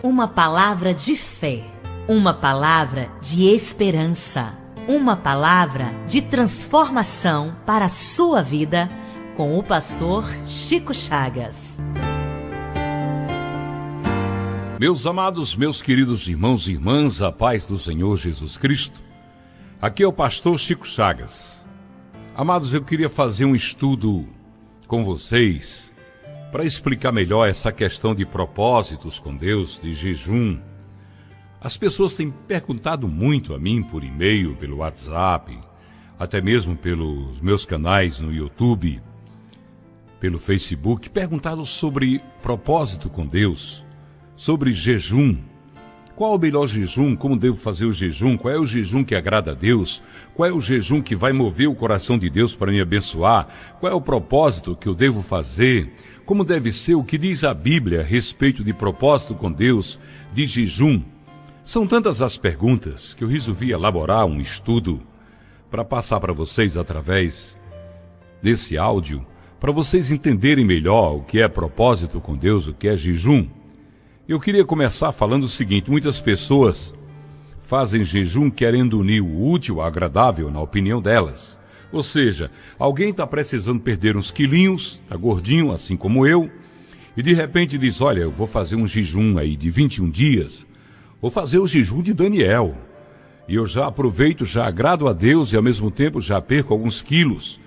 Uma palavra de fé, uma palavra de esperança, uma palavra de transformação para a sua vida, com o pastor Chico Chagas. Meus amados, meus queridos irmãos e irmãs, a paz do Senhor Jesus Cristo. Aqui é o pastor Chico Chagas. Amados, eu queria fazer um estudo com vocês para explicar melhor essa questão de propósitos com Deus, de jejum. As pessoas têm perguntado muito a mim por e-mail, pelo WhatsApp, até mesmo pelos meus canais no YouTube, pelo Facebook, perguntado sobre propósito com Deus, sobre jejum. Qual é o melhor jejum? Como devo fazer o jejum? Qual é o jejum que agrada a Deus? Qual é o jejum que vai mover o coração de Deus para me abençoar? Qual é o propósito que eu devo fazer? Como deve ser? O que diz a Bíblia a respeito de propósito com Deus, de jejum? São tantas as perguntas que eu resolvi elaborar um estudo para passar para vocês através desse áudio, para vocês entenderem melhor o que é propósito com Deus, o que é jejum. Eu queria começar falando o seguinte: muitas pessoas fazem jejum querendo unir o útil ao agradável na opinião delas. Ou seja, alguém está precisando perder uns quilinhos, está gordinho, assim como eu, e de repente diz: olha, eu vou fazer um jejum aí de 21 dias, vou fazer o jejum de Daniel, e eu já aproveito, já agrado a Deus e ao mesmo tempo já perco alguns quilos.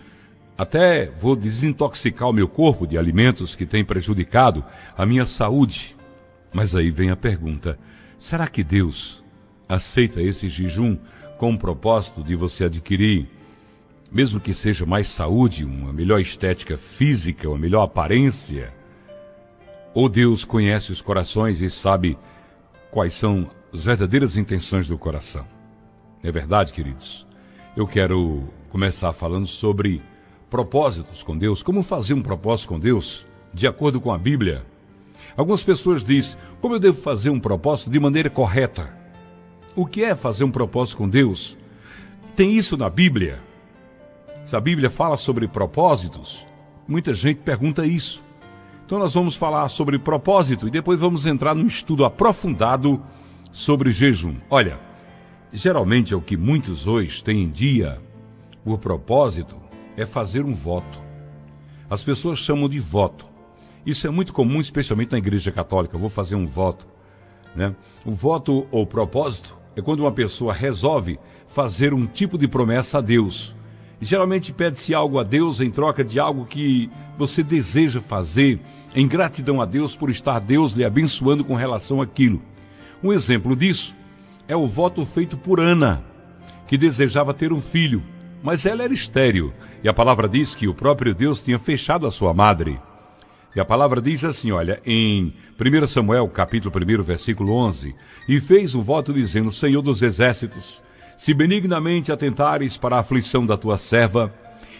Até vou desintoxicar o meu corpo de alimentos que têm prejudicado a minha saúde. Mas aí vem a pergunta: será que Deus aceita esse jejum com o propósito de você adquirir, mesmo que seja mais saúde, uma melhor estética física, uma melhor aparência? Ou Deus conhece os corações e sabe quais são as verdadeiras intenções do coração? É verdade, queridos? Eu quero começar falando sobre propósitos com Deus. Como fazer um propósito com Deus de acordo com a Bíblia? Algumas pessoas dizem: como eu devo fazer um propósito de maneira correta? O que é fazer um propósito com Deus? Tem isso na Bíblia? Se a Bíblia fala sobre propósitos, muita gente pergunta isso. Então nós vamos falar sobre propósito e depois vamos entrar num estudo aprofundado sobre jejum. Olha, geralmente é o que muitos hoje têm em dia. O propósito é fazer um voto. As pessoas chamam de voto. Isso é muito comum, especialmente na Igreja Católica. Eu vou fazer um voto, né? O voto ou propósito é quando uma pessoa resolve fazer um tipo de promessa a Deus. E geralmente pede-se algo a Deus em troca de algo que você deseja fazer, em gratidão a Deus por estar Deus lhe abençoando com relação àquilo. Um exemplo disso é o voto feito por Ana, que desejava ter um filho, mas ela era estéril. E a palavra diz que o próprio Deus tinha fechado a sua madre. E a palavra diz assim, olha, em 1 Samuel, capítulo 1, versículo 11, e fez um voto dizendo: Senhor dos exércitos, se benignamente atentares para a aflição da tua serva,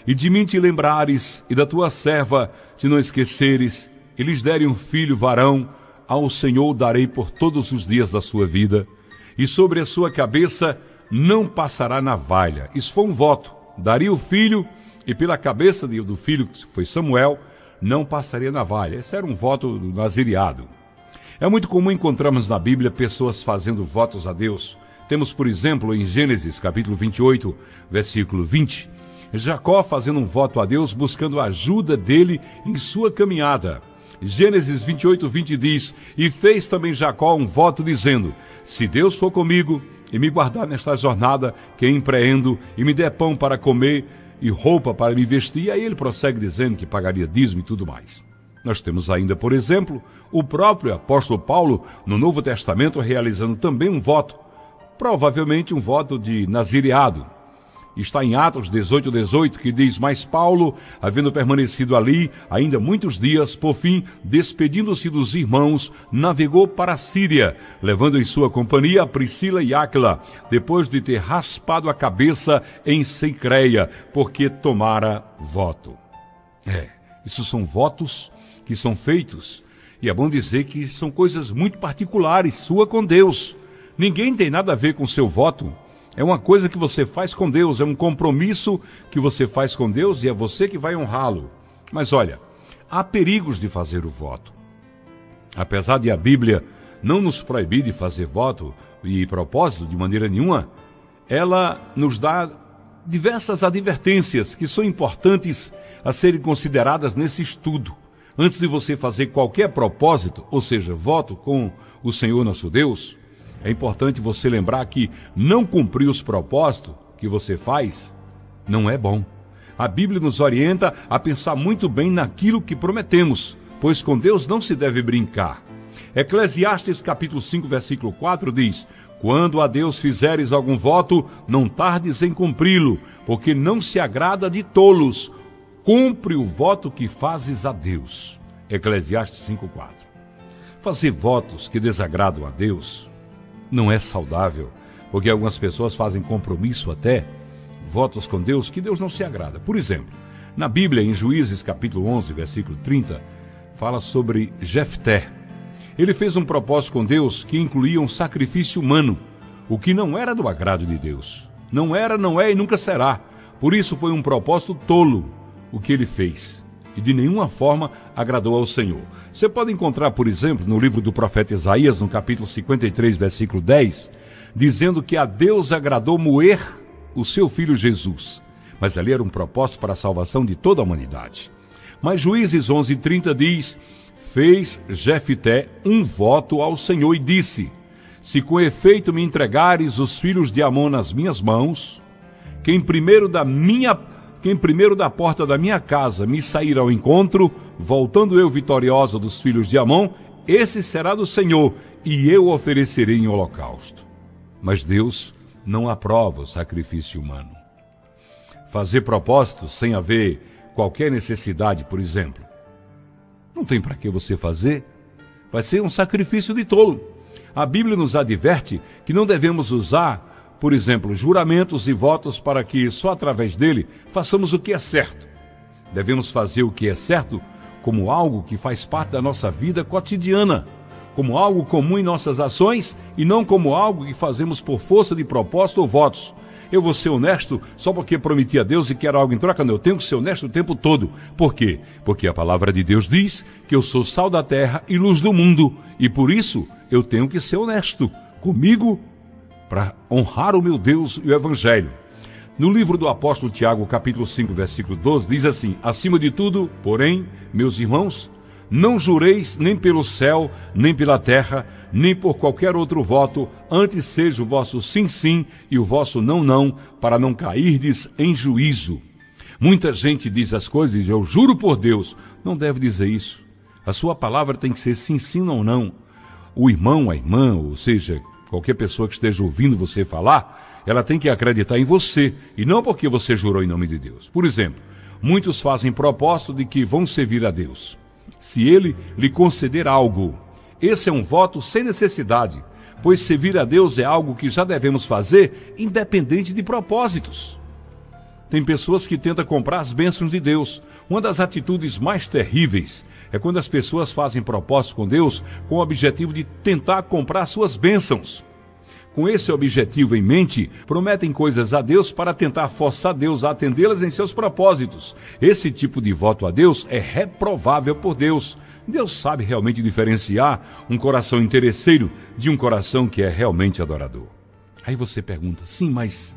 e de mim te lembrares, e da tua serva te não esqueceres, e lhes derem um filho varão, ao Senhor darei por todos os dias da sua vida, e sobre a sua cabeça não passará navalha. Isso foi um voto. Daria o filho, e pela cabeça do filho, que foi Samuel, não passaria navalha. Esse era um voto do nazireado. É muito comum encontrarmos na Bíblia pessoas fazendo votos a Deus. Temos, por exemplo, em Gênesis, capítulo 28, versículo 20, Jacó fazendo um voto a Deus, buscando a ajuda dele em sua caminhada. Gênesis 28, 20 diz: e fez também Jacó um voto dizendo: se Deus for comigo e me guardar nesta jornada que empreendo, e me der pão para comer e roupa para me vestir. E aí ele prossegue dizendo que pagaria dízimo e tudo mais. Nós temos ainda, por exemplo, o próprio apóstolo Paulo, no Novo Testamento, realizando também um voto, provavelmente um voto de nazireado. Está em Atos 18, 18, que diz: mas Paulo, havendo permanecido ali ainda muitos dias, por fim, despedindo-se dos irmãos, navegou para a Síria, levando em sua companhia a Priscila e Áquila, depois de ter raspado a cabeça em Cencreia, porque tomara voto. Isso são votos que são feitos, e é bom dizer que são coisas muito particulares, sua com Deus. Ninguém tem nada a ver com o seu voto. É uma coisa que você faz com Deus, é um compromisso que você faz com Deus e é você que vai honrá-lo. Mas olha, há perigos de fazer o voto. Apesar de a Bíblia não nos proibir de fazer voto e propósito de maneira nenhuma, ela nos dá diversas advertências que são importantes a serem consideradas nesse estudo. Antes de você fazer qualquer propósito, ou seja, voto com o Senhor nosso Deus, é importante você lembrar que não cumprir os propósitos que você faz não é bom. A Bíblia nos orienta a pensar muito bem naquilo que prometemos, pois com Deus não se deve brincar. Eclesiastes capítulo 5, versículo 4 diz: quando a Deus fizeres algum voto, não tardes em cumpri-lo, porque não se agrada de tolos. Cumpre o voto que fazes a Deus. Eclesiastes 5:4. Fazer votos que desagradam a Deus não é saudável, porque algumas pessoas fazem compromisso até, votos com Deus que Deus não se agrada. Por exemplo, na Bíblia, em Juízes capítulo 11, versículo 30, fala sobre Jefté. Ele fez um propósito com Deus que incluía um sacrifício humano, o que não era do agrado de Deus. Não era, não é e nunca será. Por isso foi um propósito tolo o que ele fez, e de nenhuma forma agradou ao Senhor. Você pode encontrar, por exemplo, no livro do profeta Isaías, no capítulo 53, versículo 10, dizendo que a Deus agradou moer o seu filho Jesus. Mas ali era um propósito para a salvação de toda a humanidade. Mas Juízes 11:30 diz: fez Jefté um voto ao Senhor e disse: se com efeito me entregares os filhos de Amon nas minhas mãos, quem primeiro da porta da minha casa me sair ao encontro, voltando eu vitoriosa dos filhos de Amon, esse será do Senhor, e eu oferecerei em holocausto. Mas Deus não aprova o sacrifício humano. Fazer propósitos sem haver qualquer necessidade, por exemplo, não tem para que você fazer. Vai ser um sacrifício de tolo. A Bíblia nos adverte que não devemos usar, por exemplo, juramentos e votos para que só através dele façamos o que é certo. Devemos fazer o que é certo como algo que faz parte da nossa vida cotidiana, como algo comum em nossas ações e não como algo que fazemos por força de propósito ou votos. Eu vou ser honesto só porque prometi a Deus e quero algo em troca. Não, eu tenho que ser honesto o tempo todo. Por quê? Porque a palavra de Deus diz que eu sou sal da terra e luz do mundo, e por isso eu tenho que ser honesto comigo para honrar o meu Deus e o Evangelho. No livro do apóstolo Tiago, capítulo 5, versículo 12, diz assim: acima de tudo, porém, meus irmãos, não jureis nem pelo céu, nem pela terra, nem por qualquer outro voto, antes seja o vosso sim, sim, e o vosso não, não, para não cairdes em juízo. Muita gente diz as coisas, eu juro por Deus. Não deve dizer isso. A sua palavra tem que ser sim, sim, não, não. O irmão, a irmã, ou seja, qualquer pessoa que esteja ouvindo você falar, ela tem que acreditar em você, e não porque você jurou em nome de Deus. Por exemplo, muitos fazem propósito de que vão servir a Deus. Se ele lhe conceder algo, esse é um voto sem necessidade, pois servir a Deus é algo que já devemos fazer, independente de propósitos. Tem pessoas que tentam comprar as bênçãos de Deus. Uma das atitudes mais terríveis é quando as pessoas fazem propósito com Deus com o objetivo de tentar comprar suas bênçãos. Com esse objetivo em mente, prometem coisas a Deus para tentar forçar Deus a atendê-las em seus propósitos. Esse tipo de voto a Deus é reprovável por Deus. Deus sabe realmente diferenciar um coração interesseiro de um coração que é realmente adorador. Aí você pergunta, sim, mas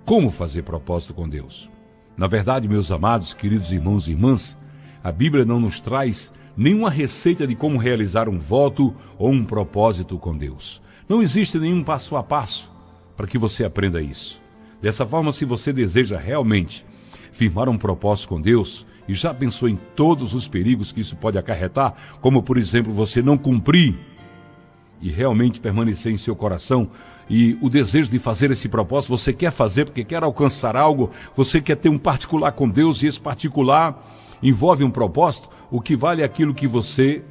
como fazer propósito com Deus? Na verdade, meus amados, queridos irmãos e irmãs, a Bíblia não nos traz nenhuma receita de como realizar um voto ou um propósito com Deus. Não existe nenhum passo a passo para que você aprenda isso. Dessa forma, se você deseja realmente firmar um propósito com Deus e já pensou em todos os perigos que isso pode acarretar, como, por exemplo, você não cumprir e realmente permanecer em seu coração e o desejo de fazer esse propósito, você quer fazer porque quer alcançar algo, você quer ter um particular com Deus e esse particular envolve um propósito, o que vale é aquilo que você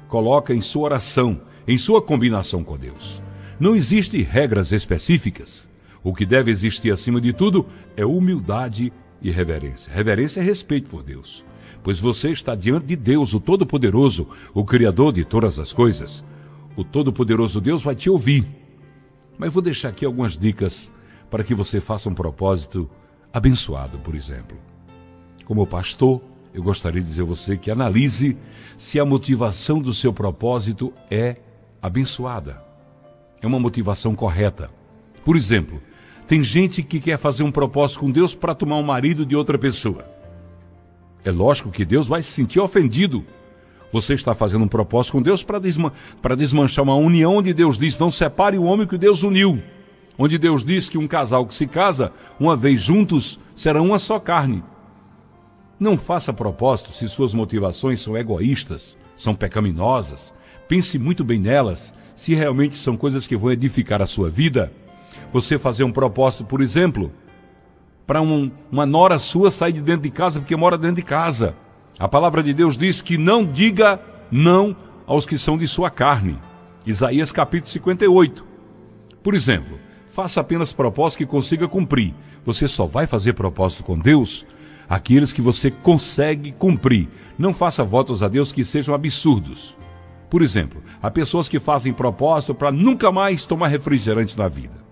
coloca em sua oração, em sua combinação com Deus. Não existem regras específicas. O que deve existir acima de tudo é humildade e reverência. Reverência é respeito por Deus, pois você está diante de Deus, o Todo-Poderoso, o Criador de todas as coisas. O Todo-Poderoso Deus vai te ouvir. Mas vou deixar aqui algumas dicas para que você faça um propósito abençoado, por exemplo. Como pastor, eu gostaria de dizer a você que analise se a motivação do seu propósito é abençoada. É uma motivação correta. Por exemplo, tem gente que quer fazer um propósito com Deus para tomar o marido de outra pessoa. É lógico que Deus vai se sentir ofendido. Você está fazendo um propósito com Deus para desmanchar uma união onde Deus diz: não separe o homem que Deus uniu. Onde Deus diz que um casal que se casa, uma vez juntos, será uma só carne. Não faça propósito se suas motivações são egoístas, são pecaminosas. Pense muito bem nelas, se realmente são coisas que vão edificar a sua vida. Você fazer um propósito, por exemplo, para uma nora sua sair de dentro de casa porque mora dentro de casa. A palavra de Deus diz que não diga não aos que são de sua carne. Isaías capítulo 58. Por exemplo, faça apenas propósitos que consiga cumprir. Você só vai fazer propósito com Deus aqueles que você consegue cumprir. Não faça votos a Deus que sejam absurdos. Por exemplo, há pessoas que fazem propósito para nunca mais tomar refrigerante na vida.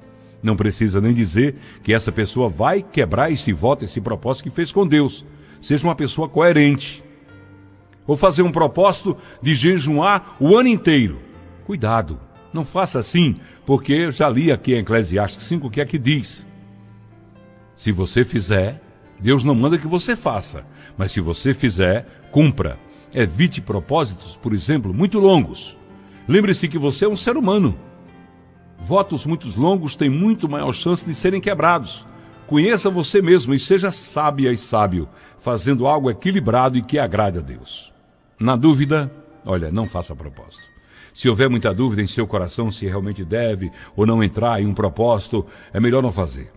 Não precisa nem dizer que essa pessoa vai quebrar esse voto, esse propósito que fez com Deus. Seja uma pessoa coerente. Ou fazer um propósito de jejuar o ano inteiro. Cuidado, não faça assim, porque eu já li aqui em Eclesiastes 5 o que é que diz. Se você fizer, Deus não manda que você faça, mas se você fizer, cumpra. Evite propósitos, por exemplo, muito longos. Lembre-se que você é um ser humano. Votos muito longos têm muito maior chance de serem quebrados. Conheça você mesmo e seja sábia e sábio, fazendo algo equilibrado e que agrade a Deus. Na dúvida, olha, não faça propósito. Se houver muita dúvida em seu coração se realmente deve ou não entrar em um propósito, é melhor não fazer.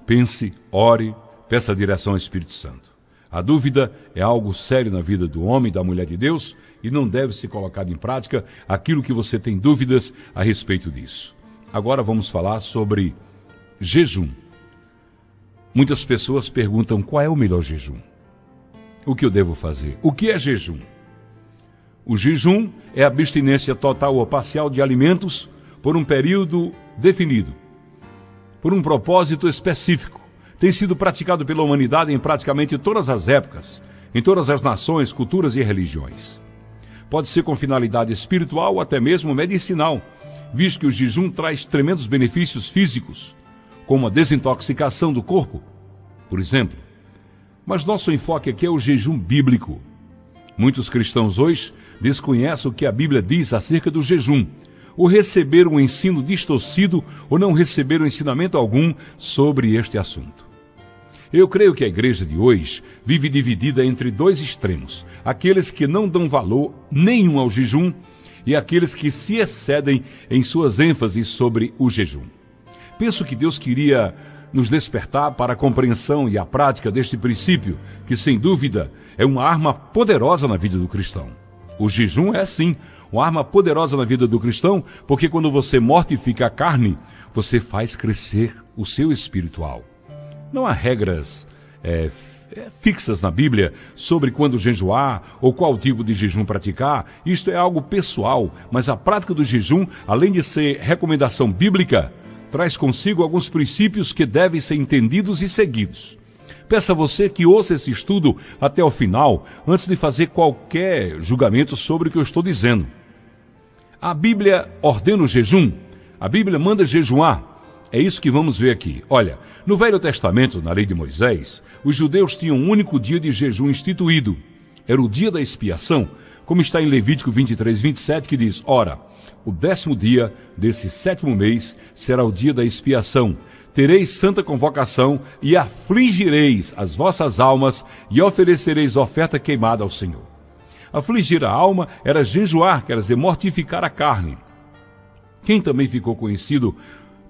Pense, ore, peça direção ao Espírito Santo. A dúvida é algo sério na vida do homem e da mulher de Deus e não deve ser colocado em prática aquilo que você tem dúvidas a respeito disso. Agora vamos falar sobre jejum. Muitas pessoas perguntam qual é o melhor jejum. O que eu devo fazer? O que é jejum? O jejum é a abstinência total ou parcial de alimentos por um período definido, por um propósito específico. Tem sido praticado pela humanidade em praticamente todas as épocas, em todas as nações, culturas e religiões. Pode ser com finalidade espiritual ou até mesmo medicinal, visto que o jejum traz tremendos benefícios físicos, como a desintoxicação do corpo, por exemplo. Mas nosso enfoque aqui é o jejum bíblico. Muitos cristãos hoje desconhecem o que a Bíblia diz acerca do jejum, ou receberam um ensino distorcido, ou não receberam ensinamento algum sobre este assunto. Eu creio que a igreja de hoje vive dividida entre dois extremos, aqueles que não dão valor nenhum ao jejum e aqueles que se excedem em suas ênfases sobre o jejum. Penso que Deus queria nos despertar para a compreensão e a prática deste princípio, que sem dúvida é uma arma poderosa na vida do cristão. O jejum é sim uma arma poderosa na vida do cristão, porque quando você mortifica a carne, você faz crescer o seu espiritual. Não há regras fixas na Bíblia sobre quando jejuar ou qual tipo de jejum praticar. Isto é algo pessoal, mas a prática do jejum, além de ser recomendação bíblica, traz consigo alguns princípios que devem ser entendidos e seguidos. Peço a você que ouça esse estudo até o final, antes de fazer qualquer julgamento sobre o que eu estou dizendo. A Bíblia ordena o jejum, a Bíblia manda jejuar. É isso que vamos ver aqui. Olha, no Velho Testamento, na lei de Moisés, os judeus tinham um único dia de jejum instituído. Era o dia da expiação, como está em Levítico 23, 27, que diz: ora, o 10º dia desse 7º mês será o dia da expiação. Tereis santa convocação e afligireis as vossas almas e oferecereis oferta queimada ao Senhor. Afligir a alma era jejuar, quer dizer, mortificar a carne. Quem também ficou conhecido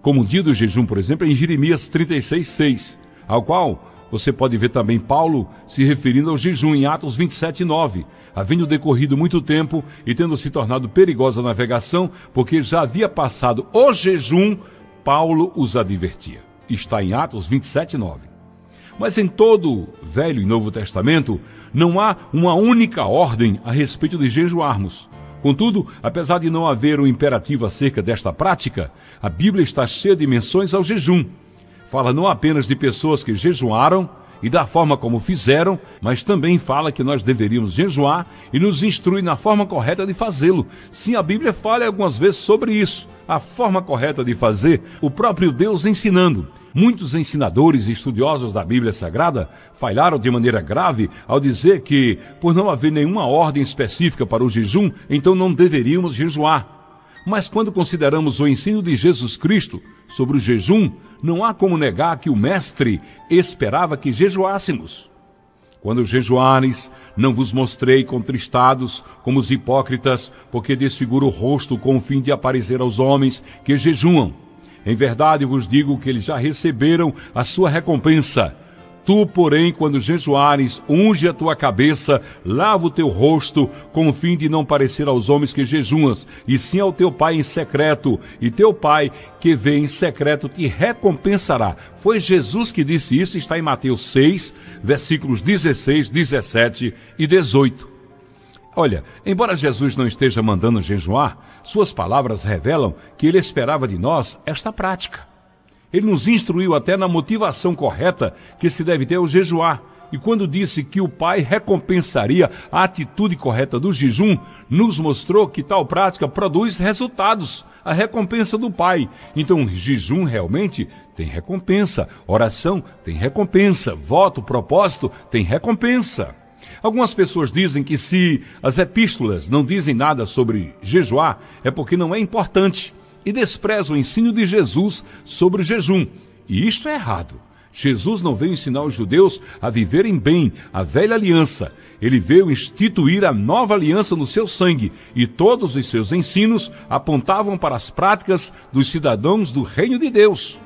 como o dia do jejum, por exemplo, é em Jeremias 36, 6, ao qual você pode ver também Paulo se referindo ao jejum em Atos 27, 9, havendo decorrido muito tempo e tendo se tornado perigosa a navegação, porque já havia passado o jejum, Paulo os advertia. Está em Atos 27, 9. Mas em todo o Velho e Novo Testamento, não há uma única ordem a respeito de jejuarmos. Contudo, apesar de não haver um imperativo acerca desta prática, a Bíblia está cheia de menções ao jejum. Fala não apenas de pessoas que jejuaram e da forma como fizeram, mas também fala que nós deveríamos jejuar e nos instrui na forma correta de fazê-lo. Sim, a Bíblia fala algumas vezes sobre isso, a forma correta de fazer, o próprio Deus ensinando. Muitos ensinadores e estudiosos da Bíblia Sagrada falharam de maneira grave ao dizer que, por não haver nenhuma ordem específica para o jejum, então não deveríamos jejuar. Mas quando consideramos o ensino de Jesus Cristo sobre o jejum, não há como negar que o Mestre esperava que jejuássemos. Quando jejuares, não vos mostrei contristados como os hipócritas, porque desfigura o rosto com o fim de aparecer aos homens que jejuam. Em verdade vos digo que eles já receberam a sua recompensa. Tu, porém, quando jejuares, unge a tua cabeça, lava o teu rosto, com o fim de não parecer aos homens que jejuas, e sim ao teu pai em secreto, e teu pai que vê em secreto te recompensará. Foi Jesus que disse isso, está em Mateus 6, versículos 16, 17 e 18. Olha, embora Jesus não esteja mandando jejuar, suas palavras revelam que ele esperava de nós esta prática. Ele nos instruiu até na motivação correta que se deve ter ao jejuar. E quando disse que o Pai recompensaria a atitude correta do jejum, nos mostrou que tal prática produz resultados, a recompensa do Pai. Então, jejum realmente tem recompensa, oração tem recompensa, voto, propósito tem recompensa. Algumas pessoas dizem que se as epístolas não dizem nada sobre jejuar, é porque não é importante. E despreza o ensino de Jesus sobre o jejum. E isto é errado. Jesus não veio ensinar os judeus a viverem bem a velha aliança. Ele veio instituir a nova aliança no seu sangue. E todos os seus ensinos apontavam para as práticas dos cidadãos do reino de Deus.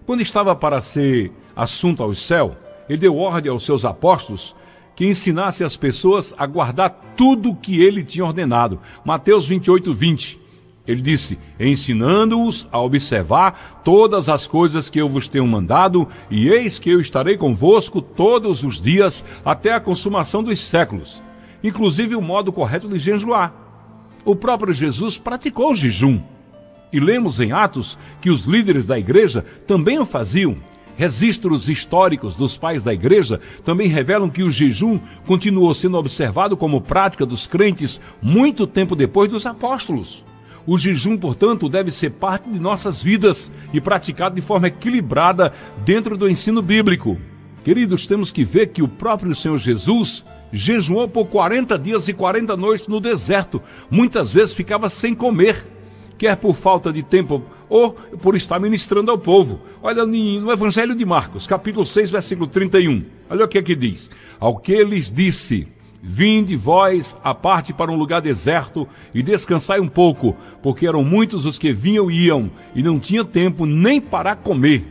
Quando estava para ser assunto ao céu, ele deu ordem aos seus apóstolos que ensinasse as pessoas a guardar tudo o que ele tinha ordenado. Mateus 28, 20. Ele disse, ensinando-os a observar todas as coisas que eu vos tenho mandado, e eis que eu estarei convosco todos os dias até a consumação dos séculos. Inclusive o modo correto de jejuar. O próprio Jesus praticou o jejum. E lemos em Atos que os líderes da igreja também o faziam. Registros históricos dos pais da igreja também revelam que o jejum continuou sendo observado como prática dos crentes muito tempo depois dos apóstolos. O jejum, portanto, deve ser parte de nossas vidas e praticado de forma equilibrada dentro do ensino bíblico. Queridos, temos que ver que o próprio Senhor Jesus jejuou por 40 dias e 40 noites no deserto. Muitas vezes ficava sem comer, quer por falta de tempo ou por estar ministrando ao povo. Olha no Evangelho de Marcos, capítulo 6, versículo 31. Olha o que é que diz. Ao que lhes disse... Vinde vós à parte para um lugar deserto e descansai um pouco, porque eram muitos os que vinham e iam, e não tinha tempo nem para comer.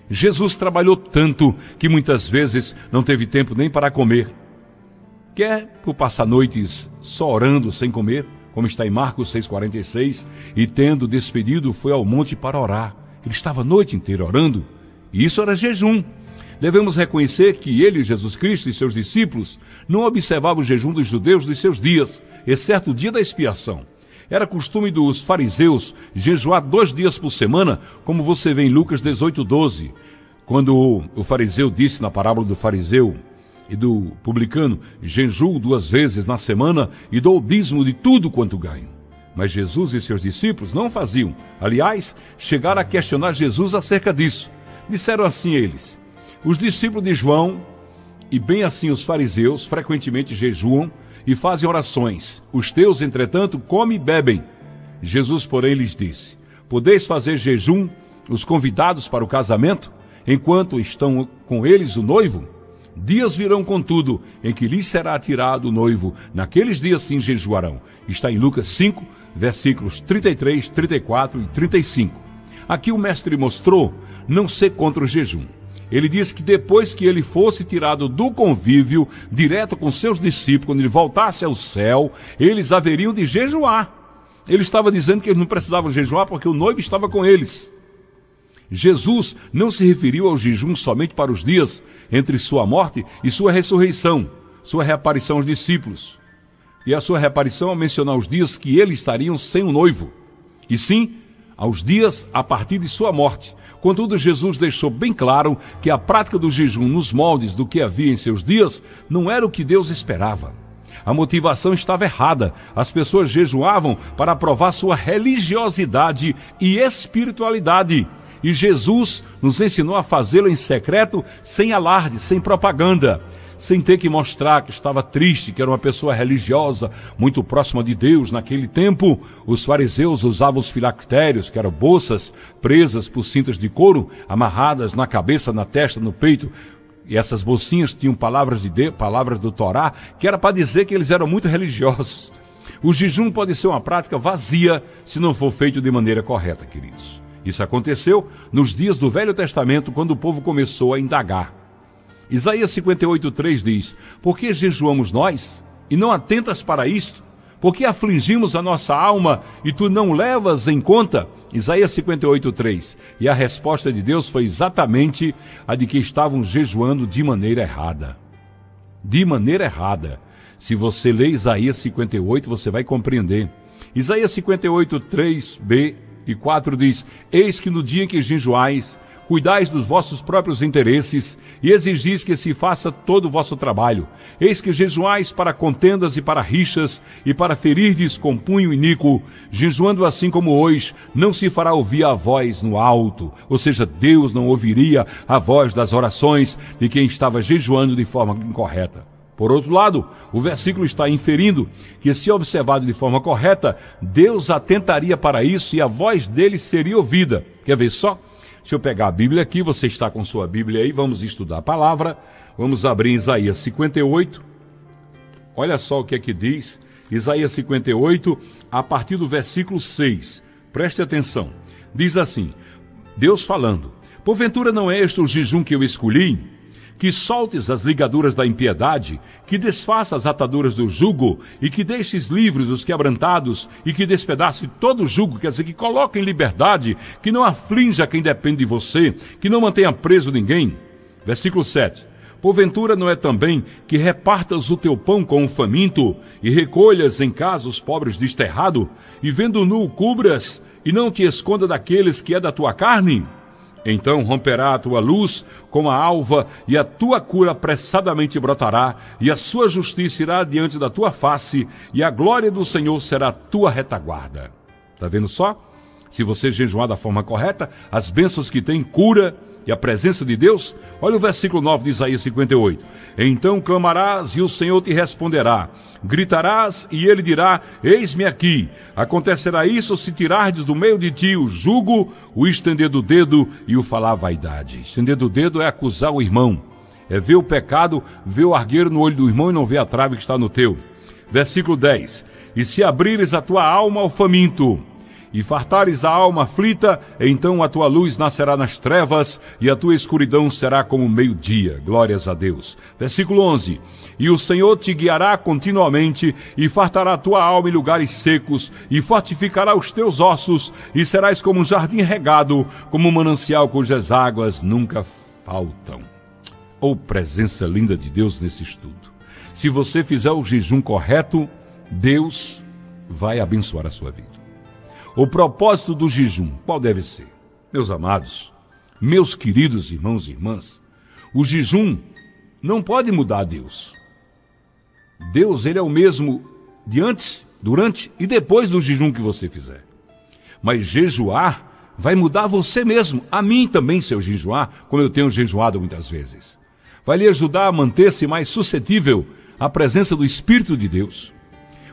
Jesus trabalhou tanto que muitas vezes não teve tempo nem para comer. Quer por passar noites só orando sem comer, como está em Marcos 6,46, e tendo despedido foi ao monte para orar. Ele estava a noite inteira orando, e isso era jejum. Devemos reconhecer que ele, Jesus Cristo e seus discípulos, não observavam o jejum dos judeus dos seus dias, exceto o dia da expiação. Era costume dos fariseus jejuar 2 dias por semana, como você vê em Lucas 18:12, quando o fariseu disse na parábola do fariseu e do publicano, jejuo 2 vezes na semana e dou o dízimo de tudo quanto ganho. Mas Jesus e seus discípulos não faziam. Aliás, chegaram a questionar Jesus acerca disso. Disseram assim eles: os discípulos de João, e bem assim os fariseus, frequentemente jejuam e fazem orações. Os teus, entretanto, comem e bebem. Jesus, porém, lhes disse: podeis fazer jejum os convidados para o casamento, enquanto estão com eles o noivo? Dias virão, contudo, em que lhes será tirado o noivo. Naqueles dias sim jejuarão. Está em Lucas 5, versículos 33, 34 e 35. Aqui o mestre mostrou não ser contra o jejum. Ele disse que depois que ele fosse tirado do convívio, direto com seus discípulos, quando ele voltasse ao céu, eles haveriam de jejuar. Ele estava dizendo que eles não precisavam jejuar porque o noivo estava com eles. Jesus não se referiu ao jejum somente para os dias entre sua morte e sua ressurreição, sua reaparição aos discípulos. E a sua reaparição ao mencionar os dias que eles estariam sem o noivo. E sim, aos dias a partir de sua morte. Contudo, Jesus deixou bem claro que a prática do jejum nos moldes do que havia em seus dias não era o que Deus esperava. A motivação estava errada. As pessoas jejuavam para provar sua religiosidade e espiritualidade. E Jesus nos ensinou a fazê-lo em secreto, sem alarde, sem propaganda, sem ter que mostrar que estava triste, que era uma pessoa religiosa, muito próxima de Deus. Naquele tempo, os fariseus usavam os filactérios, que eram bolsas presas por cintas de couro, amarradas na cabeça, na testa, no peito. E essas bolsinhas tinham palavras de Deus, palavras do Torá, que era para dizer que eles eram muito religiosos. O jejum pode ser uma prática vazia se não for feito de maneira correta, queridos. Isso aconteceu nos dias do Velho Testamento, quando o povo começou a indagar. Isaías 58:3 diz: por que jejuamos nós e não atentas para isto? Por que afligimos a nossa alma e tu não levas em conta? Isaías 58:3. E a resposta de Deus foi exatamente a de que estavam jejuando de maneira errada. De maneira errada. Se você ler Isaías 58, você vai compreender. Isaías 58:3b e 4 diz: eis que no dia em que jejuais, cuidais dos vossos próprios interesses e exigis que se faça todo o vosso trabalho. Eis que jejuais para contendas e para rixas e para ferirdes com punho iníquo. Jejuando assim como hoje, não se fará ouvir a voz no alto. Ou seja, Deus não ouviria a voz das orações de quem estava jejuando de forma incorreta. Por outro lado, o versículo está inferindo que, se observado de forma correta, Deus atentaria para isso e a voz dele seria ouvida. Quer ver só? Deixa eu pegar a Bíblia aqui, você está com sua Bíblia aí, vamos estudar a palavra. Vamos abrir em Isaías 58. Olha só o que é que diz Isaías 58, a partir do versículo 6. Preste atenção. Diz assim, Deus falando: porventura não é este o jejum que eu escolhi? Que soltes as ligaduras da impiedade, que desfaça as ataduras do jugo, e que deixes livres os quebrantados, e que despedace todo o jugo, quer dizer, que coloque em liberdade, que não aflinja quem depende de você, que não mantenha preso ninguém. Versículo 7. Porventura não é também que repartas o teu pão com o faminto, e recolhas em casa os pobres desterrado, e vendo nu cubras, e não te esconda daqueles que é da tua carne? Então romperá a tua luz como a alva, e a tua cura apressadamente brotará, e a sua justiça irá diante da tua face, e a glória do Senhor será a tua retaguarda. Está vendo só? Se você jejuar da forma correta, as bênçãos que tem cura e a presença de Deus. Olha o versículo 9 de Isaías 58. Então clamarás e o Senhor te responderá. Gritarás e ele dirá: eis-me aqui. Acontecerá isso se tirardes do meio de ti o jugo, o estender do dedo e o falar vaidade. Estender do dedo é acusar o irmão. É ver o pecado, ver o argueiro no olho do irmão e não ver a trave que está no teu. Versículo 10. E se abrires a tua alma ao faminto, e fartares a alma aflita, então a tua luz nascerá nas trevas, e a tua escuridão será como meio-dia. Glórias a Deus. Versículo 11. E o Senhor te guiará continuamente, e fartará a tua alma em lugares secos, e fortificará os teus ossos, e serás como um jardim regado, como um manancial cujas águas nunca faltam. Oh, presença linda de Deus nesse estudo. Se você fizer o jejum correto, Deus vai abençoar a sua vida. O propósito do jejum, qual deve ser? Meus amados, meus queridos irmãos e irmãs, o jejum não pode mudar a Deus. Deus, ele é o mesmo de antes, durante e depois do jejum que você fizer. Mas jejuar vai mudar você mesmo, a mim também, se eu jejuar, como eu tenho jejuado muitas vezes. Vai lhe ajudar a manter-se mais suscetível à presença do Espírito de Deus.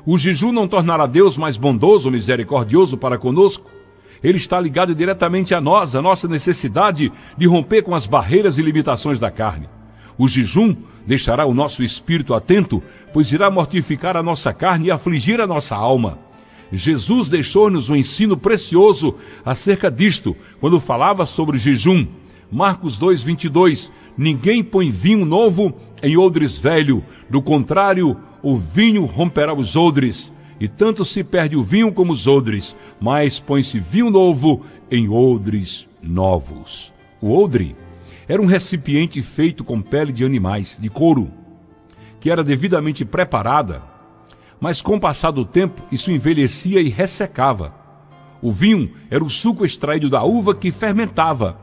O jejum não tornará Deus mais bondoso ou misericordioso para conosco. Ele está ligado diretamente a nós, a nossa necessidade de romper com as barreiras e limitações da carne. O jejum deixará o nosso espírito atento, pois irá mortificar a nossa carne e afligir a nossa alma. Jesus deixou-nos um ensino precioso acerca disto, quando falava sobre jejum. Marcos 2:22, ninguém põe vinho novo em odres velho, do contrário, o vinho romperá os odres, e tanto se perde o vinho como os odres, mas põe-se vinho novo em odres novos. O odre era um recipiente feito com pele de animais, de couro, que era devidamente preparada, mas com o passar do tempo isso envelhecia e ressecava. O vinho era o suco extraído da uva que fermentava.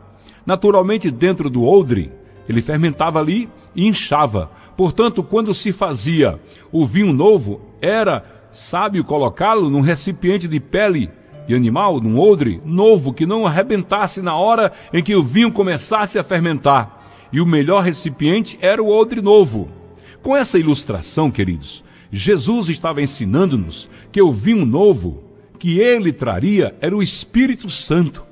Naturalmente, dentro do odre, ele fermentava ali e inchava. Portanto, quando se fazia o vinho novo, era sábio colocá-lo num recipiente de pele de animal, num odre novo, que não arrebentasse na hora em que o vinho começasse a fermentar. E o melhor recipiente era o odre novo. Com essa ilustração, queridos, Jesus estava ensinando-nos que o vinho novo que ele traria era o Espírito Santo,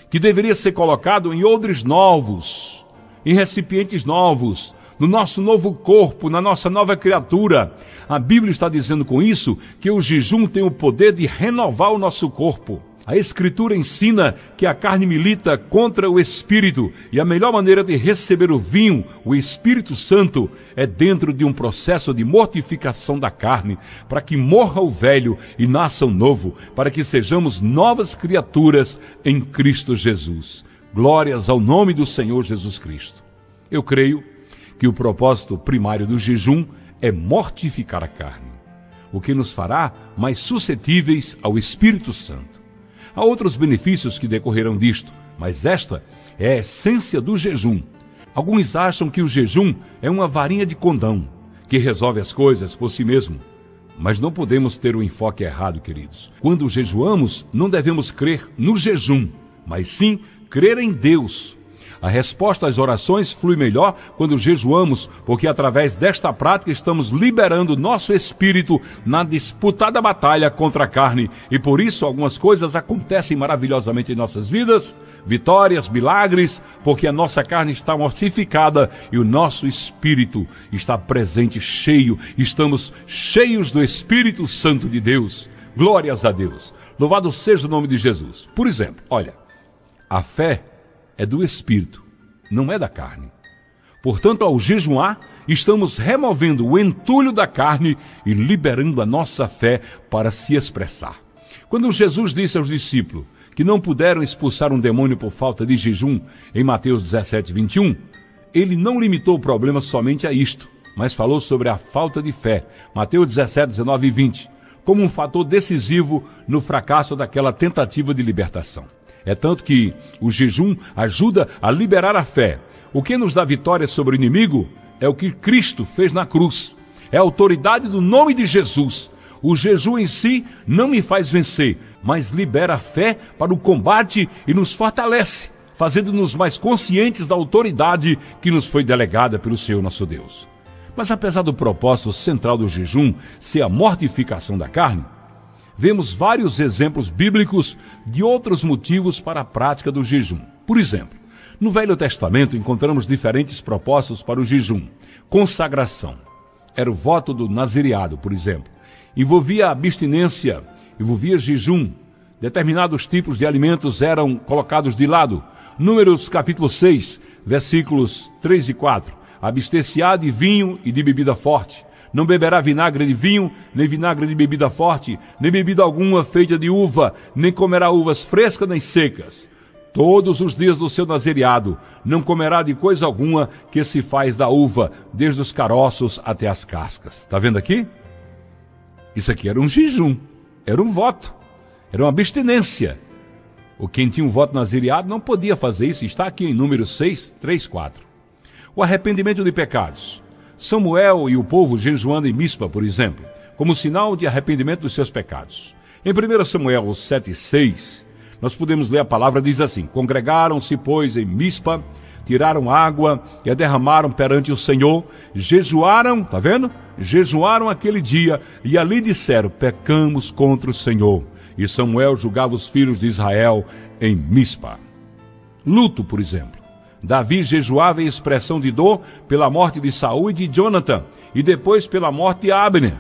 que deveria ser colocado em odres novos, em recipientes novos, no nosso novo corpo, na nossa nova criatura. A Bíblia está dizendo com isso que o jejum tem o poder de renovar o nosso corpo. A Escritura ensina que a carne milita contra o Espírito e a melhor maneira de receber o vinho, o Espírito Santo, é dentro de um processo de mortificação da carne, para que morra o velho e nasça o novo, para que sejamos novas criaturas em Cristo Jesus. Glórias ao nome do Senhor Jesus Cristo. Eu creio que o propósito primário do jejum é mortificar a carne, o que nos fará mais suscetíveis ao Espírito Santo. Há outros benefícios que decorrerão disto, mas esta é a essência do jejum. Alguns acham que o jejum é uma varinha de condão, que resolve as coisas por si mesmo. Mas não podemos ter o enfoque errado, queridos. Quando jejuamos, não devemos crer no jejum, mas sim crer em Deus. A resposta às orações flui melhor quando jejuamos, porque através desta prática estamos liberando nosso espírito na disputada batalha contra a carne. E por isso algumas coisas acontecem maravilhosamente em nossas vidas, vitórias, milagres, porque a nossa carne está mortificada e o nosso espírito está presente, cheio. Estamos cheios do Espírito Santo de Deus. Glórias a Deus. Louvado seja o nome de Jesus. Por exemplo, olha, a fé é do Espírito, não é da carne. Portanto, ao jejuar, estamos removendo o entulho da carne e liberando a nossa fé para se expressar. Quando Jesus disse aos discípulos que não puderam expulsar um demônio por falta de jejum, em Mateus 17, 21, ele não limitou o problema somente a isto, mas falou sobre a falta de fé, Mateus 17, 19 e 20, como um fator decisivo no fracasso daquela tentativa de libertação. É tanto que o jejum ajuda a liberar a fé. O que nos dá vitória sobre o inimigo é o que Cristo fez na cruz. É a autoridade do nome de Jesus. O jejum em si não me faz vencer, mas libera a fé para o combate e nos fortalece, fazendo-nos mais conscientes da autoridade que nos foi delegada pelo Senhor nosso Deus. Mas apesar do propósito central do jejum ser a mortificação da carne, vemos vários exemplos bíblicos de outros motivos para a prática do jejum. Por exemplo, no Velho Testamento encontramos diferentes propósitos para o jejum. Consagração. Era o voto do nazireado, por exemplo. Envolvia abstinência, envolvia jejum. Determinados tipos de alimentos eram colocados de lado. Números capítulo 6, versículos 3 e 4. Abster-se-á de vinho e de bebida forte. Não beberá vinagre de vinho, nem vinagre de bebida forte, nem bebida alguma feita de uva, nem comerá uvas frescas nem secas. Todos os dias do seu nazireado não comerá de coisa alguma que se faz da uva, desde os caroços até as cascas. Está vendo aqui? Isso aqui era um jejum, era um voto, era uma abstinência. Quem tinha um voto nazireado não podia fazer isso, está aqui em Números 6, 3, 4. O arrependimento de pecados. Samuel e o povo jejuando em Mispa, por exemplo, como sinal de arrependimento dos seus pecados. Em 1 Samuel 7,6, nós podemos ler a palavra, diz assim: congregaram-se, pois, em Mispa, tiraram água e a derramaram perante o Senhor, jejuaram, tá vendo? Jejuaram aquele dia e ali disseram: pecamos contra o Senhor. E Samuel julgava os filhos de Israel em Mispa. Luto, por exemplo. Davi jejuava em expressão de dor pela morte de Saul e de Jonatã, e depois pela morte de Abner.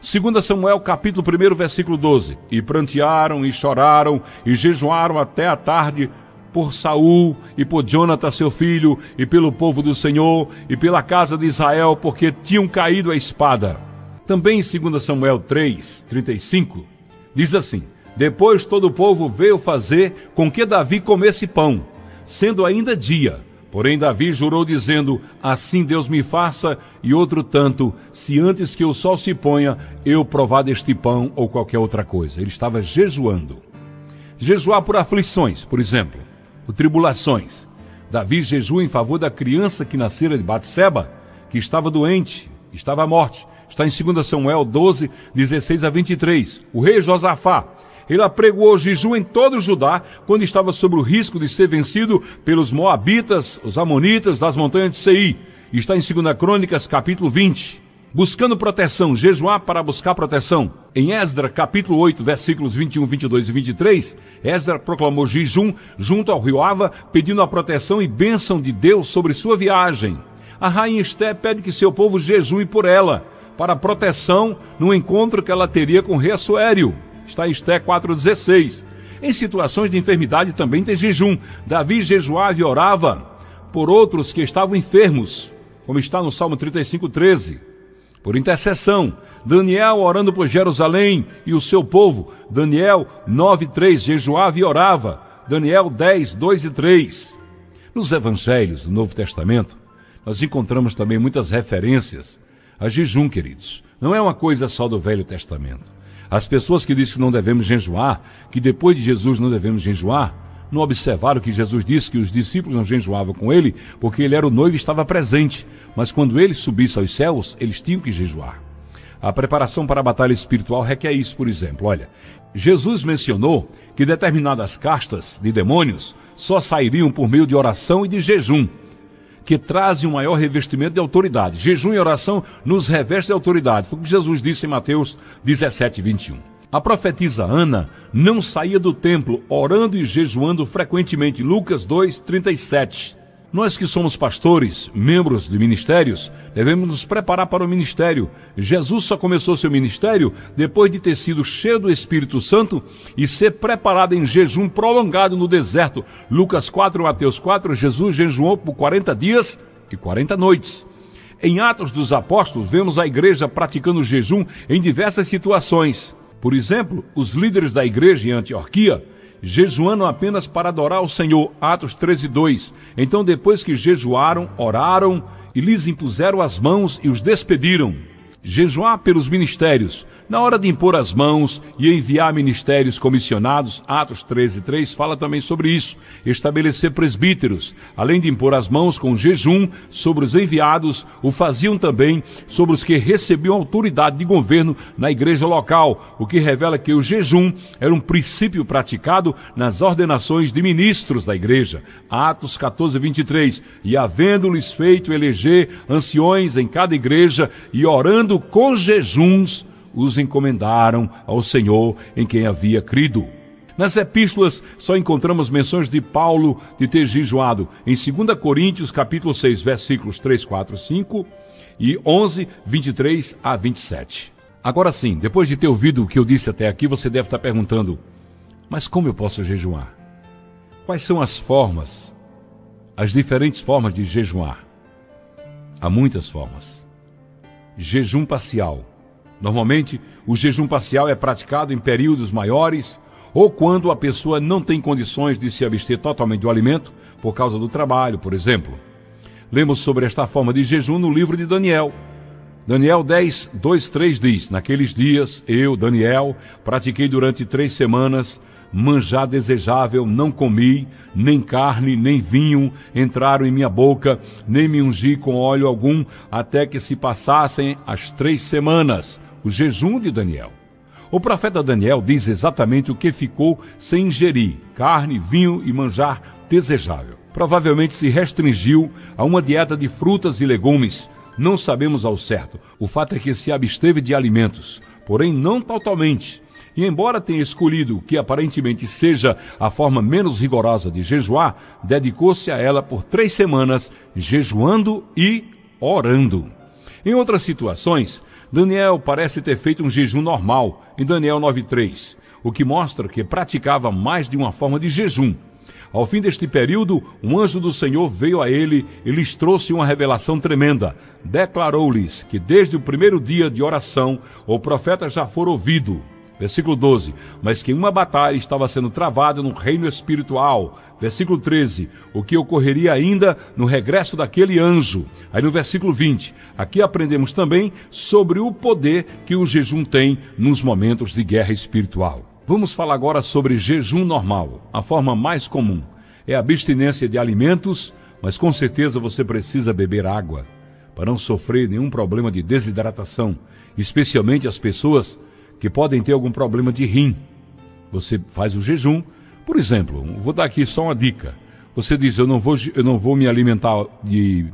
2 Samuel capítulo 1, versículo 12. E prantearam e choraram e jejuaram até a tarde por Saul e por Jonatã seu filho, e pelo povo do Senhor, e pela casa de Israel, porque tinham caído a espada. Também em 2 Samuel 3, 35, diz assim: depois todo o povo veio fazer com que Davi comesse pão, sendo ainda dia. Porém Davi jurou dizendo: assim Deus me faça e outro tanto, se antes que o sol se ponha, eu provar deste pão ou qualquer outra coisa. Ele estava jejuando. Jejuar por aflições, por exemplo, por tribulações. Davi jejua em favor da criança que nascera de Batseba, que estava doente, estava à morte. Está em 2 Samuel 12, 16 a 23. O rei Josafá, ele apregoou jejum em todo o Judá, quando estava sob o risco de ser vencido pelos moabitas, os amonitas das montanhas de Seir. Está em 2 Crônicas, capítulo 20. Buscando proteção, jejuar para buscar proteção. Em Esdra, capítulo 8, versículos 21, 22 e 23, Esdra proclamou jejum junto ao rio Ava, pedindo a proteção e bênção de Deus sobre sua viagem. A rainha Esté pede que seu povo jejue por ela, para proteção no encontro que ela teria com o rei Assuério. Está em Esté 4,16. Em situações de enfermidade também tem jejum. Davi jejuava e orava por outros que estavam enfermos, como está no Salmo 35,13. Por intercessão, Daniel orando por Jerusalém e o seu povo. Daniel 9,3, jejuava e orava. Daniel 10, 2 e 3. Nos evangelhos do Novo Testamento, nós encontramos também muitas referências a jejum, queridos. Não é uma coisa só do Velho Testamento. As pessoas que dizem que não devemos jejuar, que depois de Jesus não devemos jejuar, não observaram que Jesus disse que os discípulos não jejuavam com ele, porque ele era o noivo e estava presente. Mas quando ele subisse aos céus, eles tinham que jejuar. A preparação para a batalha espiritual requer isso, por exemplo. Olha, Jesus mencionou que determinadas castas de demônios só sairiam por meio de oração e de jejum, que trazem um maior revestimento de autoridade. Jejum e oração nos reveste de autoridade. Foi o que Jesus disse em Mateus 17, 21. A profetisa Ana não saía do templo, orando e jejuando frequentemente. Lucas 2, 37. Nós que somos pastores, membros de ministérios, devemos nos preparar para o ministério. Jesus só começou seu ministério depois de ter sido cheio do Espírito Santo e ser preparado em jejum prolongado no deserto. Lucas 4, Mateus 4, Jesus jejuou por 40 dias e 40 noites. Em Atos dos Apóstolos, vemos a igreja praticando jejum em diversas situações. Por exemplo, os líderes da igreja em Antioquia jejuando apenas para adorar o Senhor, Atos 13:2. Então, depois que jejuaram, oraram e lhes impuseram as mãos e os despediram. Jejuar pelos ministérios. Na hora de impor as mãos e enviar ministérios comissionados, Atos 13:3 fala também sobre isso. Estabelecer presbíteros, além de impor as mãos com jejum sobre os enviados, o faziam também sobre os que recebiam autoridade de governo na igreja local, o que revela que o jejum era um princípio praticado nas ordenações de ministros da igreja. Atos 14:23. E havendo-lhes feito eleger anciões em cada igreja e orando com jejuns, os encomendaram ao Senhor em quem havia crido. Nas epístolas só encontramos menções de Paulo de ter jejuado em 2 Coríntios capítulo 6, versículos 3, 4, 5 e 11, 23 a 27. Agora sim, depois de ter ouvido o que eu disse até aqui, você deve estar perguntando, mas como eu posso jejuar? Quais são as formas, as diferentes formas de jejuar? Há muitas formas. Jejum parcial. Normalmente, o jejum parcial é praticado em períodos maiores ou quando a pessoa não tem condições de se abster totalmente do alimento por causa do trabalho, por exemplo. Lemos sobre esta forma de jejum no livro de Daniel. Daniel 10, 2, 3 diz, naqueles dias, eu, Daniel, pratiquei durante 3 semanas manjar desejável, não comi, nem carne, nem vinho entraram em minha boca, nem me ungi com óleo algum, até que se passassem as 3 semanas, o jejum de Daniel. O profeta Daniel diz exatamente o que ficou sem ingerir, carne, vinho e manjar desejável. Provavelmente se restringiu a uma dieta de frutas e legumes, não sabemos ao certo. O fato é que se absteve de alimentos, porém não totalmente. E embora tenha escolhido o que aparentemente seja a forma menos rigorosa de jejuar, dedicou-se a ela por 3 semanas, jejuando e orando. Em outras situações, Daniel parece ter feito um jejum normal, em Daniel 9:3, o que mostra que praticava mais de uma forma de jejum. Ao fim deste período, um anjo do Senhor veio a ele e lhes trouxe uma revelação tremenda. Declarou-lhes que desde o primeiro dia de oração, o profeta já fora ouvido. Versículo 12, mas que uma batalha estava sendo travada no reino espiritual. Versículo 13, o que ocorreria ainda no regresso daquele anjo. Aí no versículo 20, aqui aprendemos também sobre o poder que o jejum tem nos momentos de guerra espiritual. Vamos falar agora sobre jejum normal. A forma mais comum é a abstinência de alimentos, mas com certeza você precisa beber água para não sofrer nenhum problema de desidratação, especialmente as pessoas que podem ter algum problema de rim. Você faz o jejum, por exemplo, vou dar aqui só uma dica. Você diz, eu não vou me alimentar de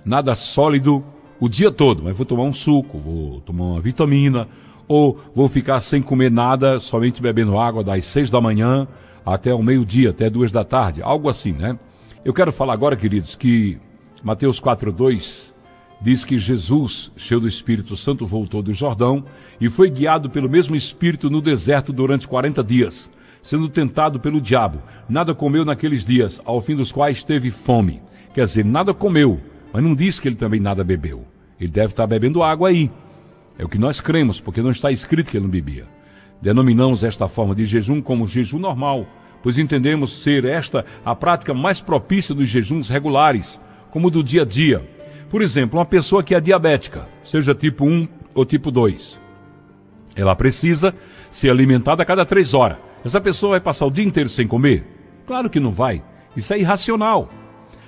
nada sólido o dia todo, mas vou tomar um suco, vou tomar uma vitamina, ou vou ficar sem comer nada, somente bebendo água das 6 da manhã até o meio-dia, até 2 da tarde, algo assim, né? Eu quero falar agora, queridos, que Mateus 4:2 diz que Jesus, cheio do Espírito Santo, voltou do Jordão e foi guiado pelo mesmo Espírito no deserto durante 40 dias, sendo tentado pelo diabo. Nada comeu naqueles dias, ao fim dos quais teve fome. Quer dizer, nada comeu, mas não diz que ele também nada bebeu. Ele deve estar bebendo água aí. É o que nós cremos, porque não está escrito que ele não bebia. Denominamos esta forma de jejum como jejum normal, pois entendemos ser esta a prática mais propícia dos jejuns regulares, como do dia a dia. Por exemplo, uma pessoa que é diabética, seja tipo 1 ou tipo 2, ela precisa ser alimentada a cada 3 horas. Essa pessoa vai passar o dia inteiro sem comer? Claro que não vai. Isso é irracional.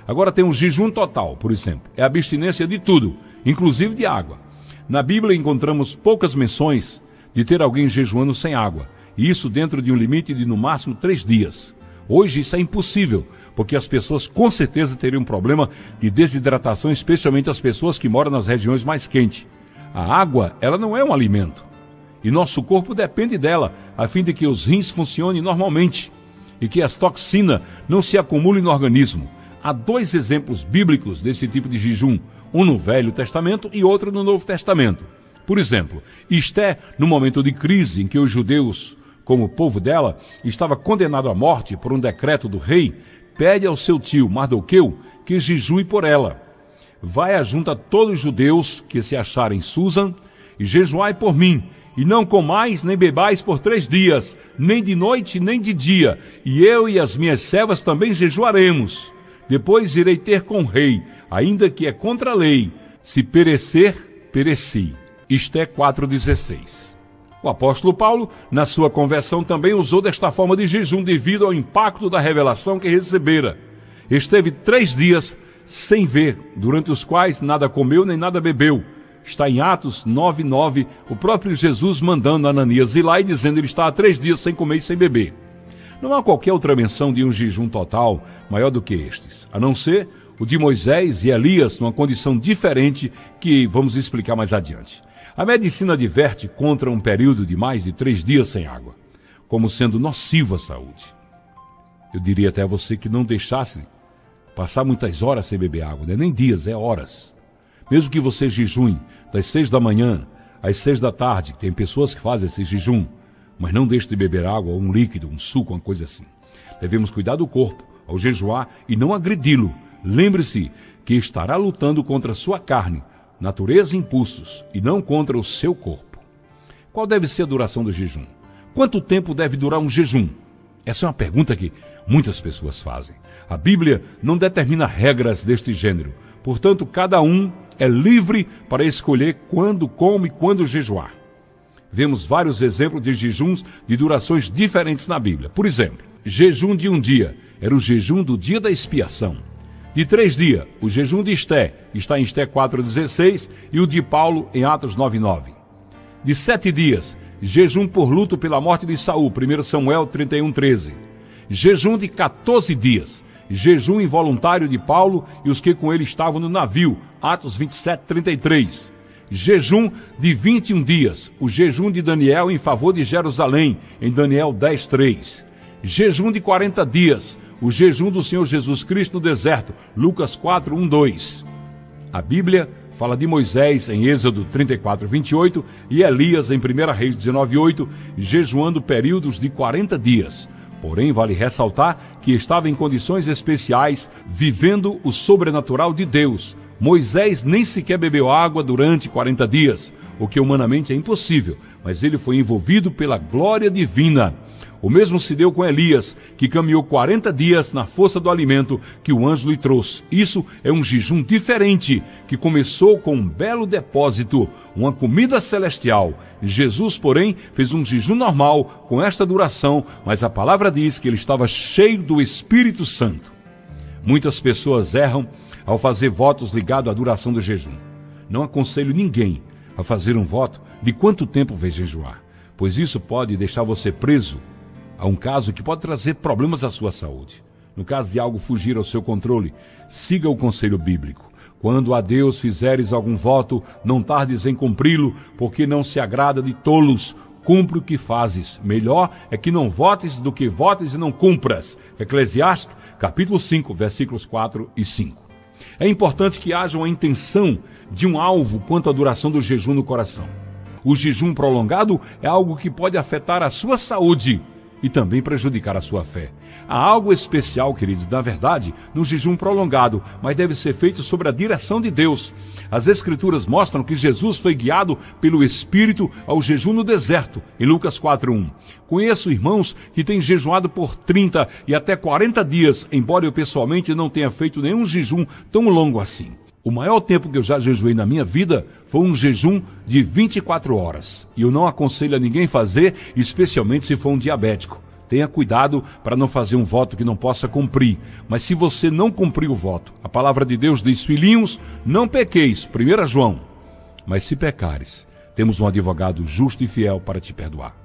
Agora tem um jejum total, por exemplo. É a abstinência de tudo, inclusive de água. Na Bíblia encontramos poucas menções de ter alguém jejuando sem água. E isso dentro de um limite de no máximo 3 dias. Hoje isso é impossível, porque as pessoas com certeza teriam um problema de desidratação, especialmente as pessoas que moram nas regiões mais quentes. A água, ela não é um alimento. E nosso corpo depende dela, a fim de que os rins funcionem normalmente e que as toxinas não se acumulem no organismo. Há 2 exemplos bíblicos desse tipo de jejum, um no Velho Testamento e outro no Novo Testamento. Por exemplo, Esté, no momento de crise em que os judeus, como povo dela, estava condenado à morte por um decreto do rei, pede ao seu tio Mardoqueu que jejue por ela. Vai ajunta todos os judeus que se acharem Susan e jejuai por mim, e não comais nem bebais por 3 dias, nem de noite nem de dia, e eu e as minhas servas também jejuaremos. Depois irei ter com o rei, ainda que é contra a lei. Se perecer, pereci. Esté 4:16. O apóstolo Paulo, na sua conversão, também usou desta forma de jejum devido ao impacto da revelação que recebera. Esteve 3 dias sem ver, durante os quais nada comeu nem nada bebeu. Está em Atos 9:9, o próprio Jesus mandando Ananias ir lá e dizendo que ele está há 3 dias sem comer e sem beber. Não há qualquer outra menção de um jejum total maior do que estes, a não ser o de Moisés e Elias, numa condição diferente que vamos explicar mais adiante. A medicina adverte contra um período de mais de 3 dias sem água, como sendo nocivo à saúde. Eu diria até a você que não deixasse passar muitas horas sem beber água, nem dias, é horas. Mesmo que você jejum das 6 da manhã às 6 da tarde, tem pessoas que fazem esse jejum, mas não deixe de beber água, ou um líquido, um suco, uma coisa assim. Devemos cuidar do corpo ao jejuar e não agredi-lo. Lembre-se que estará lutando contra a sua carne, natureza e impulsos, e não contra o seu corpo. Qual deve ser a duração do jejum? Quanto tempo deve durar um jejum? Essa é uma pergunta que muitas pessoas fazem. A Bíblia não determina regras deste gênero. Portanto, cada um é livre para escolher quando come e quando jejuar. Vemos vários exemplos de jejuns de durações diferentes na Bíblia. Por exemplo, jejum de 1 dia era o jejum do dia da expiação. De 3 dias, o jejum de Esté está em Esté 4:16 e o de Paulo em Atos 9:9. De 7 dias, jejum por luto pela morte de Saul, 1 Samuel 31:13. Jejum de 14 dias, jejum involuntário de Paulo e os que com ele estavam no navio, Atos 27:33. Jejum de 21 dias, o jejum de Daniel em favor de Jerusalém, em Daniel 10:3. Jejum de 40 dias, o jejum do Senhor Jesus Cristo no deserto, Lucas 4:1-2. A Bíblia fala de Moisés em Êxodo 34:28 e Elias em 1 Reis 19:8, jejuando períodos de 40 dias. Porém, vale ressaltar que estava em condições especiais, vivendo o sobrenatural de Deus. Moisés nem sequer bebeu água durante 40 dias, o que humanamente é impossível, mas ele foi envolvido pela glória divina. O mesmo se deu com Elias, que caminhou 40 dias na força do alimento que o anjo lhe trouxe. Isso é um jejum diferente, que começou com um belo depósito, uma comida celestial. Jesus, porém, fez um jejum normal com esta duração, mas a palavra diz que ele estava cheio do Espírito Santo. Muitas pessoas erram ao fazer votos ligados à duração do jejum. Não aconselho ninguém a fazer um voto de quanto tempo vai jejuar, pois isso pode deixar você preso a um caso que pode trazer problemas à sua saúde. No caso de algo fugir ao seu controle, siga o conselho bíblico. Quando a Deus fizeres algum voto, não tardes em cumpri-lo, porque não se agrada de tolos. Cumpre o que fazes. Melhor é que não votes do que votes e não cumpras. Eclesiastes, capítulo 5, versículos 4 e 5. É importante que haja uma intenção de um alvo quanto à duração do jejum no coração. O jejum prolongado é algo que pode afetar a sua saúde e também prejudicar a sua fé. Há algo especial, queridos, na verdade, no jejum prolongado, mas deve ser feito sob a direção de Deus. As Escrituras mostram que Jesus foi guiado pelo Espírito ao jejum no deserto, em Lucas 4:1. Conheço irmãos que têm jejuado por 30 e até 40 dias, embora eu pessoalmente não tenha feito nenhum jejum tão longo assim. O maior tempo que eu já jejuei na minha vida foi um jejum de 24 horas. E eu não aconselho a ninguém fazer, especialmente se for um diabético. Tenha cuidado para não fazer um voto que não possa cumprir. Mas se você não cumprir o voto, a palavra de Deus diz: filhinhos, não pequeis, 1 João. Mas se pecares, temos um advogado justo e fiel para te perdoar.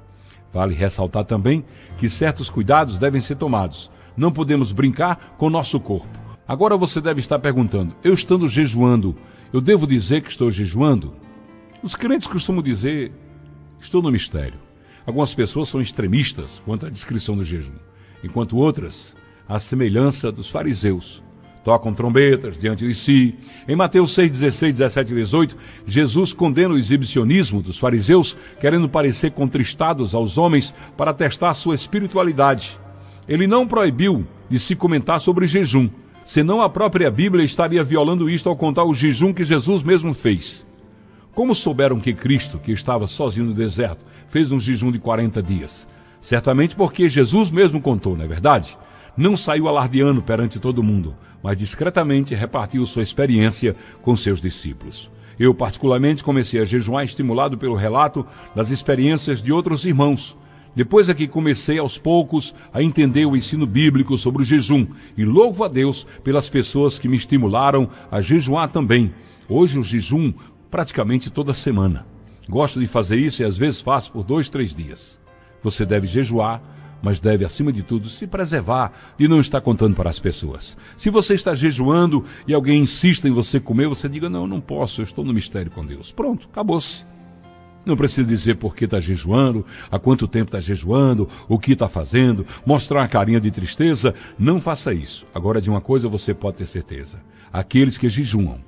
Vale ressaltar também que certos cuidados devem ser tomados. Não podemos brincar com o nosso corpo. Agora você deve estar perguntando: eu estando jejuando, eu devo dizer que estou jejuando? Os crentes costumam dizer: estou no mistério. Algumas pessoas são extremistas quanto à descrição do jejum, enquanto outras, à semelhança dos fariseus, tocam trombetas diante de si. Em Mateus 6, 16, 17 e 18, Jesus condena o exibicionismo dos fariseus, querendo parecer contristados aos homens para testar sua espiritualidade. Ele não proibiu de se comentar sobre jejum, senão a própria Bíblia estaria violando isto ao contar o jejum que Jesus mesmo fez. Como souberam que Cristo, que estava sozinho no deserto, fez um jejum de 40 dias? Certamente porque Jesus mesmo contou, não é verdade? Não saiu alardeando perante todo mundo, mas discretamente repartiu sua experiência com seus discípulos. Eu, particularmente, comecei a jejuar estimulado pelo relato das experiências de outros irmãos. Depois é que comecei aos poucos a entender o ensino bíblico sobre o jejum, e louvo a Deus pelas pessoas que me estimularam a jejuar também. Hoje o jejum praticamente toda semana. Gosto de fazer isso e às vezes faço por 2, 3 dias. Você deve jejuar, mas deve, acima de tudo, se preservar de não estar contando para as pessoas. Se você está jejuando e alguém insiste em você comer, você diga: não, eu não posso, eu estou no mistério com Deus. Pronto, acabou-se. Não precisa dizer por que está jejuando, há quanto tempo está jejuando, o que está fazendo, mostrar uma carinha de tristeza. Não faça isso. Agora, de uma coisa você pode ter certeza: aqueles que jejuam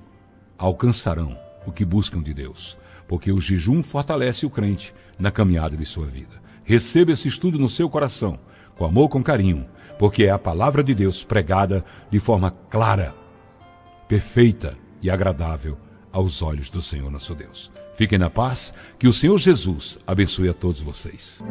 alcançarão o que buscam de Deus, porque o jejum fortalece o crente na caminhada de sua vida. Receba esse estudo no seu coração, com amor, com carinho, porque é a palavra de Deus pregada de forma clara, perfeita e agradável aos olhos do Senhor nosso Deus. Fiquem na paz, que o Senhor Jesus abençoe a todos vocês.